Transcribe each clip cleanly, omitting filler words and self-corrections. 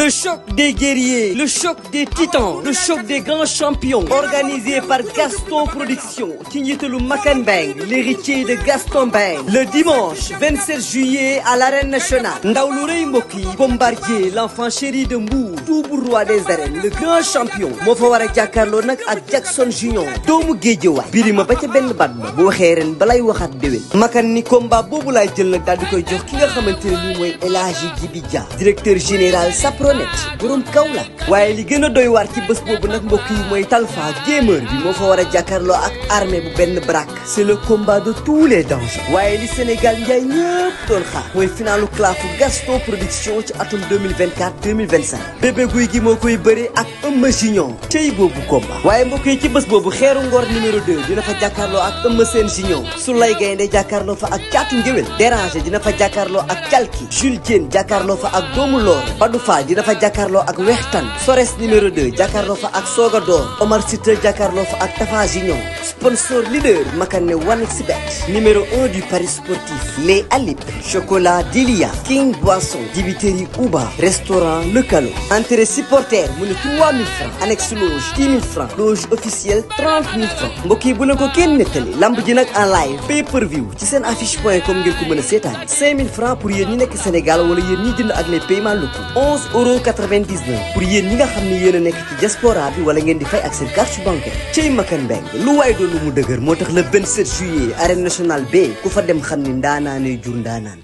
Le choc des guerriers, le choc des titans, le choc des grands champions. Organisé par Gaston Production, ci njiitalu Makan Mbengue, l'héritier de Gaston Mbengue. Le dimanche 27 juillet à l'arène nationale. ndaw lu rëy mbokk yi Bombardier, l'enfant chéri de Mbour, double roi des arènes, le grand champion. moo fa war a jàkkaarloo nag ak Jackson Junior. doomu Géejawaay. birima ba ca benn bat ba bu waxee ren balay waxaat déwén. Makan ni combat boobu laay jël nag daal di koy jox ki nga xamante ne nii mooy El Hadji Djibi Dia, directeur général Sapronet, borom Kaolack. waaye li gën a doy waar ci bés boobu nag mbokk yi mooy Talfa gamer bi moo fa war a jàkkaarloo ak armée bu benn brak. c'est le combat de tous les dangers. waaye li Sénégal njaay ñëpp doon xaar mooy finalu clafu Gaston Production ci atum 2024-2025. bébé guy gi moo koy bëre ak Eumeu Junior. cey boobu combat. waaye mbokk yi ci bés boobu xeeru ngor numéro 2 dina fa jàkkaarloo ak Eumeu Sène Junior. Soulay Gaynde jàkkaarloo fa ak Caatu Ngéwél. Déranger dina fa jàkkaarloo ak Calki. Jules Diène jàkkaarloo fa ak Doomu Loor. Badou Fall dina fa jàkkaarloo ak Wextan. Sores numéro 2 jàkkaarloo fa ak Soga Door. Omar Sita jàkkaarloo fa ak Tafa Junior. sponsor leader Makane 1xBet. numéro 1 du Paris sportif. Les Alip. Chocolat Delia. King Boisson. Dibiteri Uba. Restaurant Le Calo. Entrée supporter mu ne 3000 francs. annexe loge 10 000 francs. loge officielle 30 000 francs. mbokk yi bu leen ko kenn nettali. lamb ji nag en live. pay per view ci seen affiche.com ngeen ko mën a seetaan. 5000 francs pour yéen ñi nekk Sénégal wala yéen ñi jënd ak les paiements locaux. 11,99 pour yéen ñi nga xam ne yéen a nekk ci diaspora bi wala ngeen di fay ak seen carte bancaire. cey Makan Mbengue lu waay doon lu mu dëgër moo tax le 27 juillet arène nationale B ku fa dem xam ni ndaanaanay jur ndaanaan.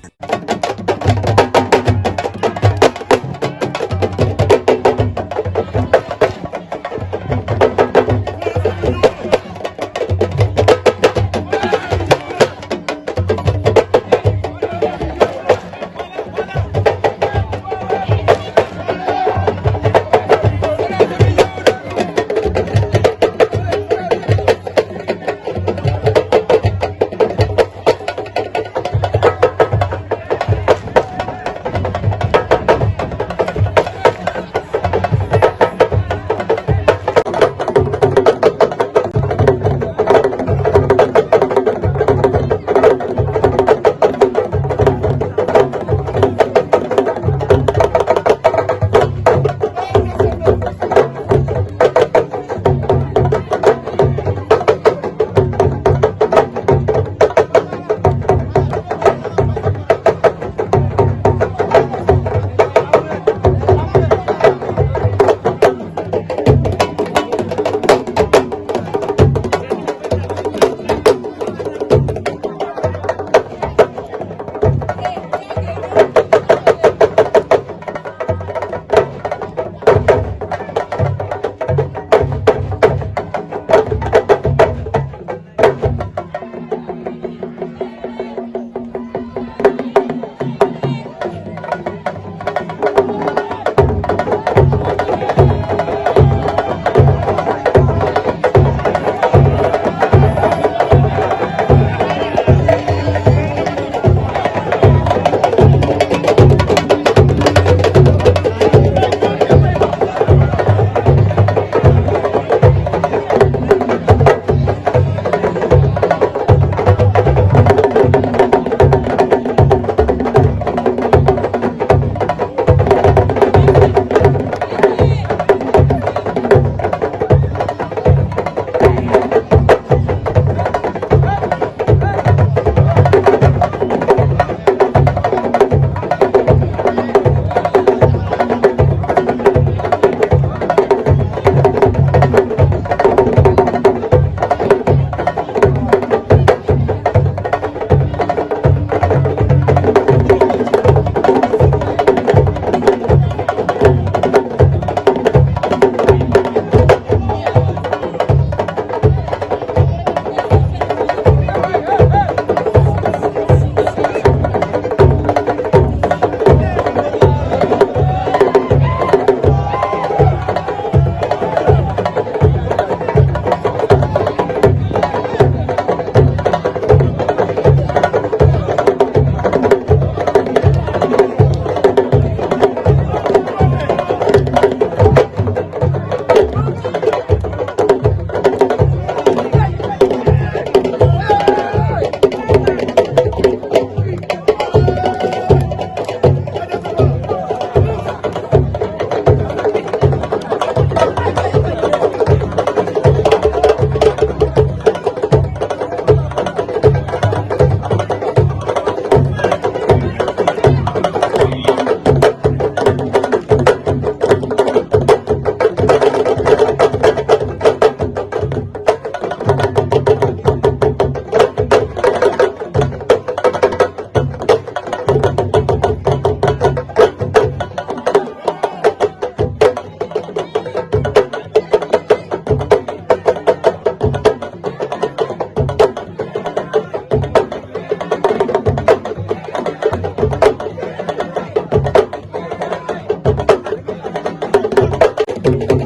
Thank you.